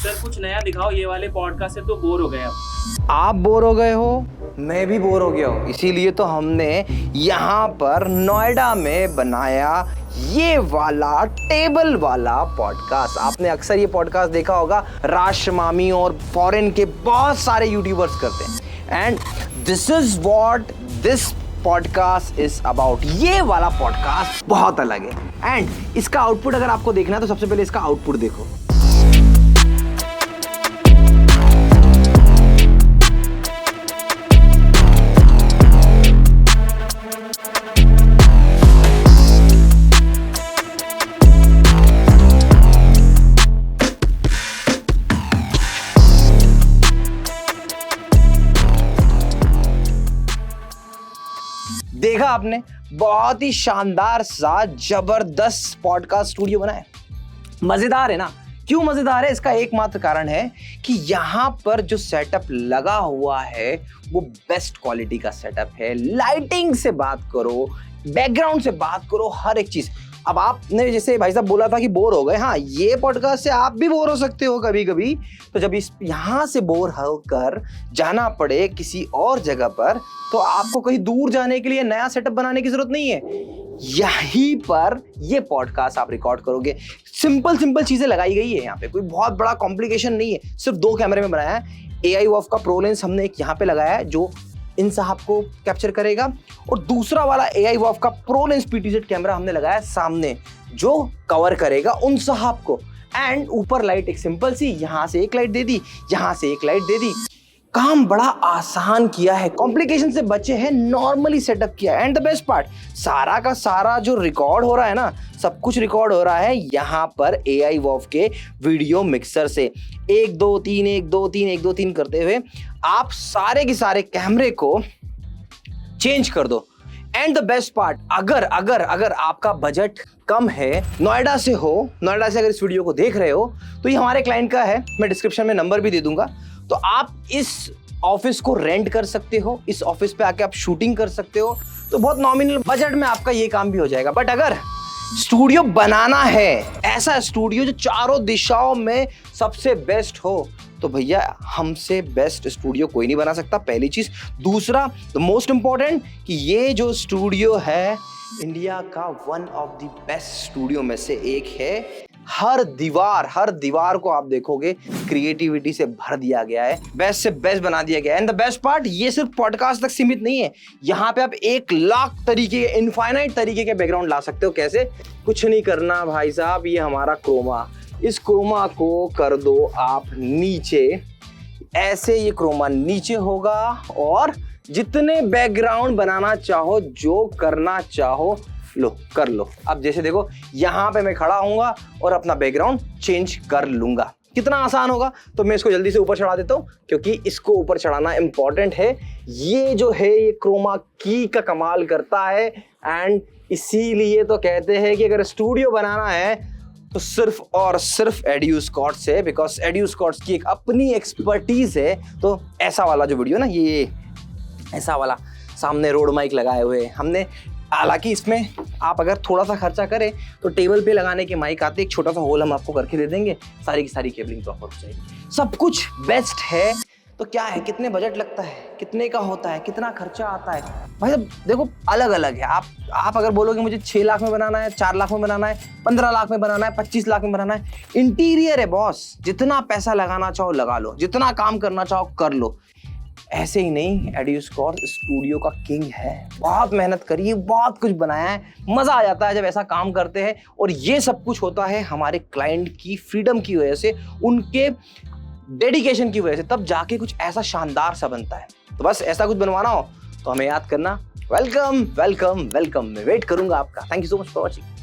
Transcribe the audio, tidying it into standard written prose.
Sir कुछ नया दिखाओ, ये वाले पॉडकास्ट से तो बोर हो गए अब। आप बोर हो गए हो, मैं भी बोर हो गया हूँ, इसीलिए तो हमने यहाँ पर नोएडा में बनाया ये वाला टेबल वाला पॉडकास्ट। आपने अक्सर ये पॉडकास्ट देखा होगा, राज मामी और फॉरेन के बहुत सारे यूट्यूबर्स करते हैं। And this is what this podcast is about. ये वाला पॉडकास्ट बहुत अलग है एंड इसका आउटपुट अगर आपको देखना है तो सबसे पहले इसका आउटपुट देखो। देखा आपने, बहुत ही शानदार सा जबरदस्त पॉडकास्ट स्टूडियो बना है। मजेदार है ना? क्यों मजेदार है? इसका एकमात्र कारण है कि यहाँ पर जो सेटअप लगा हुआ है वो बेस्ट क्वालिटी का सेटअप है। लाइटिंग से बात करो, बैकग्राउंड से बात करो, हर एक चीज। अब आपने जैसे भाई साहब बोला था कि बोर हो गए, हाँ ये पॉडकास्ट से आप भी बोर हो सकते हो कभी कभी। तो जब इस यहाँ से बोर होकर जाना पड़े किसी और जगह पर, तो आपको कहीं दूर जाने के लिए नया सेटअप बनाने की जरूरत नहीं है। यहीं पर ये पॉडकास्ट आप रिकॉर्ड करोगे। सिंपल सिंपल चीजें लगाई गई है यहाँ पे, कोई बहुत बड़ा कॉम्प्लिकेशन नहीं है। सिर्फ 2 कैमरे में बनाया है। AI वॉफ का प्रो लेंस हमने एक यहाँ पे लगाया है जो इन साहब को कैप्चर करेगा, और दूसरा वाला AI वॉफ का प्रो लेंस PTZ कैमरा हमने लगाया सामने जो कवर करेगा उन साहब को। एंड ऊपर लाइट एक सिंपल सी, यहां से एक लाइट दे दी, यहां से एक लाइट दे दी। काम बड़ा आसान किया है, कॉम्प्लिकेशन से बचे हैं, नॉर्मली सेटअप किया है। एंड द बेस्ट पार्ट, सारा का सारा जो रिकॉर्ड हो रहा है ना, सब कुछ रिकॉर्ड हो रहा है यहाँ पर AI वॉफ के वीडियो मिक्सर से। 1 2 3 1 2 3 1 2 3 करते हुए आप सारे के सारे कैमरे को चेंज कर दो। एंड द बेस्ट पार्ट, अगर आपका बजट कम है, नोएडा से अगर इस वीडियो को देख रहे हो, तो ये हमारे क्लाइंट का है, मैं डिस्क्रिप्शन में नंबर भी दे दूंगा। तो आप इस ऑफिस को रेंट कर सकते हो, इस ऑफिस पे आके आप शूटिंग कर सकते हो। तो बहुत नॉमिनल बजट में आपका ये काम भी हो जाएगा। बट अगर स्टूडियो बनाना है, ऐसा स्टूडियो जो चारों दिशाओं में सबसे बेस्ट हो, तो भैया हमसे बेस्ट स्टूडियो कोई नहीं बना सकता, पहली चीज। दूसरा, द मोस्ट इंपॉर्टेंट, कि ये जो स्टूडियो है इंडिया का one of the best studio में से एक है। हर दीवार को आप देखोगे क्रिएटिविटी से भर दिया गया है, बेस्ट से बेस्ट बना दिया गया है। एंड द बेस्ट पार्ट, ये सिर्फ पॉडकास्ट तक सीमित नहीं है। यहाँ पे आप 1 लाख तरीके के, इनफाइनाइट तरीके के बैकग्राउंड ला सकते हो। कैसे? कुछ नहीं करना भाई साहब, ये हमारा क्रोमा, इस क्रोमा को कर दो आप नीचे, ऐसे ये क्रोमा नीचे होगा, और जितने बैकग्राउंड बनाना चाहो, जो करना चाहो लो कर लो। अब जैसे देखो, यहाँ पे मैं खड़ा हूँगा और अपना बैकग्राउंड चेंज कर लूंगा। कितना आसान होगा। तो मैं इसको जल्दी से ऊपर चढ़ा देता हूँ, क्योंकि इसको ऊपर चढ़ाना इंपॉर्टेंट है। ये जो है ये क्रोमा की का कमाल करता है। एंड इसीलिए तो कहते हैं कि अगर स्टूडियो बनाना है तो सिर्फ और सिर्फ एडियो स्कॉट से, बिकॉज एडियो स्कॉट्स की एक अपनी एक्सपर्टीज है। तो ऐसा वाला जो वीडियो ना, ये ऐसा वाला सामने रोड माइक लगाए हुए हमने। हालांकि इसमें आप अगर थोड़ा सा खर्चा करें तो टेबल पे लगाने के माइक आते, एक छोटा सा होल हम आपको करके दे देंगे, सारी की सारी केबलिंग प्रॉपर हो जाएगी। सब कुछ बेस्ट है। तो क्या है, कितने बजट लगता है, कितने का होता है, कितना खर्चा आता है? भाई साहब देखो, अलग अलग है। आप अगर बोलोगे मुझे 6 लाख में बनाना है, 4 लाख में बनाना है, 15 लाख में बनाना है, 25 लाख में बनाना है, इंटीरियर है बॉस। जितना पैसा लगाना चाहो लगा लो, जितना काम करना चाहो कर लो। ऐसे ही नहीं, एडियो स्कॉट स्टूडियो का किंग है। बहुत मेहनत करी है, बहुत कुछ बनाया है। मजा आ जाता है जब ऐसा काम करते हैं। और ये सब कुछ होता है हमारे क्लाइंट की फ्रीडम की वजह से, उनके डेडिकेशन की वजह से, तब जाके कुछ ऐसा शानदार सा बनता है। तो बस ऐसा कुछ बनवाना हो तो हमें याद करना। वेलकम वेलकम वेलकम, मैं वेट करूंगा आपका। Thank you so much for watching.